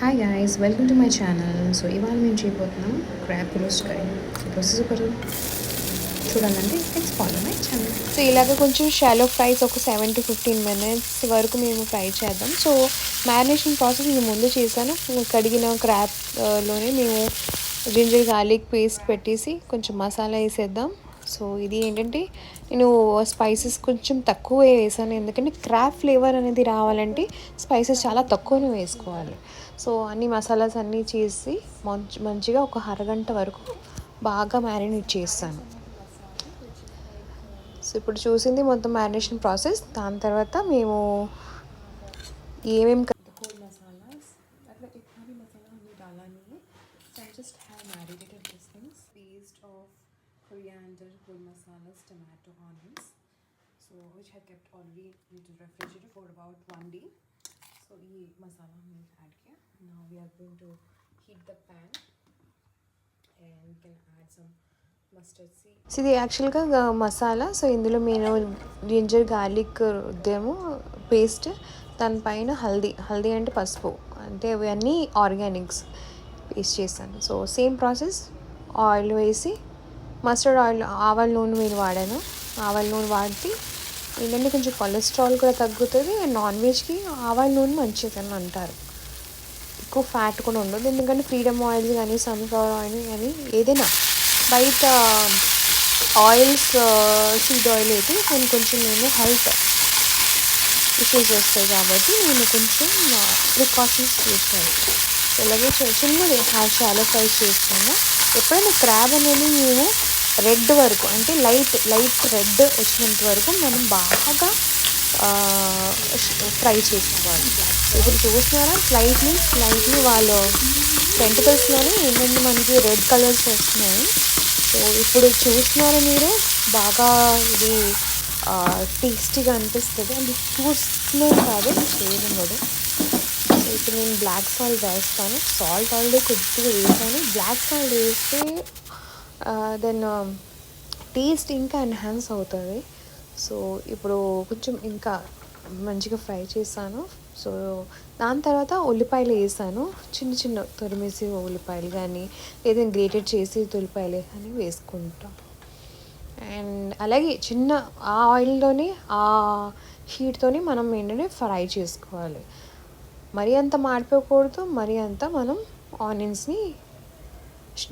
Hi guys, welcome to my channel. So ఇవాళ మేము చేయబోతున్నాం క్రాబ్ రోస్ట్ కర్రీ. ప్రాసెస్ ఒకరు చూడాలంటే let's follow my channel. So ఇలాగ కొంచెం షాలో ఫ్రైస్ ఒక 7 to 15 minutes వరకు మేము ఫ్రై చేద్దాం. సో మ్యారినేషన్ ప్రాసెస్ నేను ముందు చేశాను. కడిగిన క్రాబ్ లోనే మేము జింజర్ గార్లిక్ పేస్ట్ పెట్టేసి కొంచెం మసాలా వేసేద్దాం. సో ఇది ఏంటంటే నేను స్పైసెస్ కొంచెం తక్కువ వేసాను, ఎందుకంటే క్రాబ్ ఫ్లేవర్ అనేది రావాలంటే స్పైసెస్ చాలా తక్కువనే వేసుకోవాలి. సో అన్ని మసాలాస్ అన్నీ చేసి మంచిగా ఒక అరగంట వరకు బాగా మ్యారినేట్ చేస్తాను. సో ఇప్పుడు చూసింది మొత్తం మ్యారినేషన్ ప్రాసెస్. దాని తర్వాత మేము ఏమేమి whole masalas. मतलब इतना भी मसाला हमने डाला नहीं है. So I just have marinated these things. Paste of coriander, whole masalas, tomato, onions. So which I kept already in the refrigerator for about 1 day. So ये मसाला हमने add किया. Now we are going to heat the pan and we can add some mustard seed. So ఇది యాక్చువల్గా masala. So ఇందులో నేను ginger garlic రుద్దాము paste, దానిపైన హల్దీ అంటే పసుపు, అంటే ఇవన్నీ ఆర్గానిక్స్ పేస్ట్ చేశాను. So same process. ఆయిల్ వేసి మస్టర్డ్ ఆయిల్, ఆవాల నూనె మీరు వాడాను. ఆవాల నూనె వాడితే ఏంటంటే కొంచెం కొలెస్ట్రాల్ కూడా తగ్గుతుంది. నాన్ వెజ్కి ఆవాల నూనె మంచిదని అంటారు, ఎక్కువ ఫ్యాట్ కూడా ఉండదు. ఎందుకంటే ఫ్రీడమ్ ఆయిల్ కానీ సన్ఫ్లవర్ ఆయిల్ కానీ ఏదైనా బయట ఆయిల్స్, సీడ్ ఆయిల్ అయితే కొంచెం నేను హెల్త్ ఇష్యూస్ వస్తాయి కాబట్టి నేను కొంచెం ప్రికాషన్స్ చేస్తాను. అలాగే చిన్నది షాలో ఫ్రై చేస్తాను. ఎప్పుడైనా క్రాబ్ అనేది మేము రెడ్ వరకు, అంటే లైట్ రెడ్ వచ్చినంత వరకు మనం బాగా ఫ్రై చేసుకోవాలి. ఇప్పుడు చూస్తున్నారా స్లైట్లీ వాళ్ళు టెంటికల్స్లోనే ఏంటంటే మనకి రెడ్ కలర్స్ వస్తున్నాయి. సో ఇప్పుడు చూస్తున్నారా మీరు, బాగా ఇది టేస్టీగా అనిపిస్తుంది. అది చూస్తూనే కాదు చేయడం కూడా. సో ఇప్పుడు నేను బ్లాక్ సాల్ట్ వేస్తాను. సాల్ట్ ఆల్రెడీ కొద్దిగా వేసాను. బ్లాక్ సాల్ట్ వేస్తే దెన్ టేస్ట్ ఇంకా ఎన్హాన్స్ అవుతుంది. సో ఇప్పుడు కొంచెం ఇంకా మంచిగా ఫ్రై చేశాను. సో దాని తర్వాత ఉల్లిపాయలు వేసాను. చిన్న తురిమేసి ఉల్లిపాయలు కానీ ఏదైనా గ్రేటెడ్ చేసి ఉల్లిపాయలు కానీ వేసుకుంటాం. అండ్ అలాగే చిన్న ఆ ఆయిల్లోనే ఆ హీట్తోని మనం ఏంటంటే ఫ్రై చేసుకోవాలి. మరీ అంత మాడిపోకూడదు, మరీ అంత మనం ఆనియన్స్ని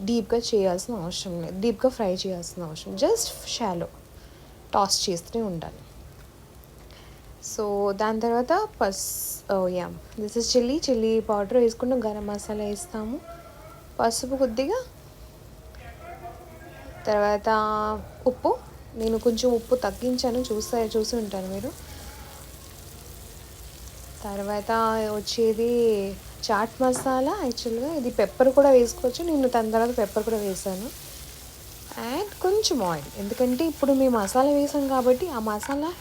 డీప్గా చేయాల్సిన అవసరం లేదు, డీప్గా ఫ్రై చేయాల్సిన అవసరం, జస్ట్ షాలో టాస్ చేస్తూనే ఉండాలి. సో దాని తర్వాత దిస్ ఇస్ చిల్లీ పౌడర్ వేసుకుంటాం, గరం మసాలా వేస్తాము, పసుపు కొద్దిగా, తర్వాత ఉప్పు. నేను కొంచెం ఉప్పు తగ్గించాను, చూసి ఉంటారు మీరు. తర్వాత వచ్చేది చాట్ మసాలా. యాక్చువల్గా ఇది పెప్పర్ కూడా వేసుకోవచ్చు, నేను దాని తర్వాత పెప్పర్ కూడా వేసాను. అండ్ కొంచెం ఆయిల్, ఎందుకంటే ఇప్పుడు మేము మసాలా వేసాం కాబట్టి ఆ మసాలా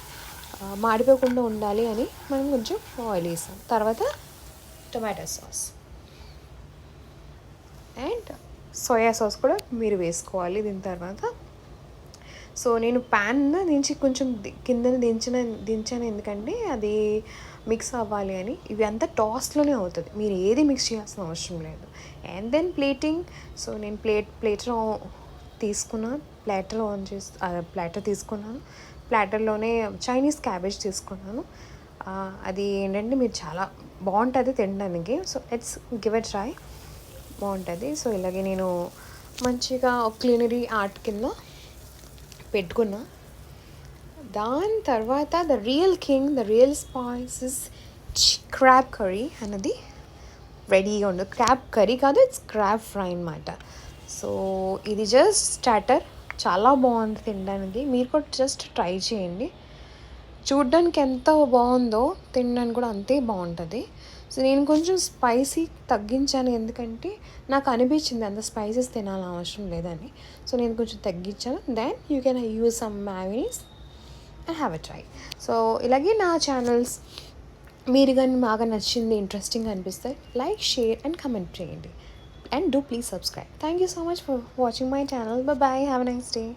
మాడిపోకుండా ఉండాలి అని మనం కొంచెం ఆయిల్ వేసాం. తర్వాత tomato sauce and soya sauce కూడా మీరు వేసుకోవాలి దీని తర్వాత. సో నేను ప్యాన్ నుంచి కొంచెం కింద దించాను, ఎందుకంటే అది మిక్స్ అవ్వాలి అని. ఇవి అంతా టాస్లోనే అవుతుంది, మీరు ఏది మిక్స్ చేయాల్సిన అవసరం లేదు. And then plating. సో నేను ప్లేటర్ తీసుకున్నాను, ప్లాటర్ తీసుకున్నాను. ప్లాటర్లోనే చైనీస్ క్యాబేజ్ తీసుకున్నాను. అది ఏంటంటే మీరు చాలా బాగుంటుంది తినడానికి. So let's give it try, బాగుంటుంది. సో ఇలాగే నేను మంచిగా క్లీనరీ ఆర్ట్ కింద పెట్టుకున్నా. దాని తర్వాత the real spices crab curry అన్నది రెడీగా ఉండదు. క్రాబ్ కర్రీ కాదు, ఇట్స్ క్రాబ్ ఫ్రై అన్నమాట. సో ఇది జస్ట్ స్టార్టర్, చాలా బాగుంది తినడానికి. మీరు కూడా జస్ట్ ట్రై చేయండి. చూడ్డానికి ఎంత బాగుందో తినడానికి కూడా అంతే బాగుంటుంది. సో నేను కొంచెం స్పైసీ తగ్గించాను, ఎందుకంటే నాకు అనిపించింది అంత స్పైసెస్ తినాలని అవసరం లేదని. సో నేను కొంచెం తగ్గించాను. Then you can use some mayonnaise and have a try. So ఇలాగే నా ఛానల్స్ మీరు కానీ బాగా నచ్చింది, ఇంట్రెస్టింగ్ అనిపిస్తే లైక్, షేర్ అండ్ కమెంట్ చేయండి. And do please subscribe. Thank you so much for watching my channel. Bye bye. Have a nice day.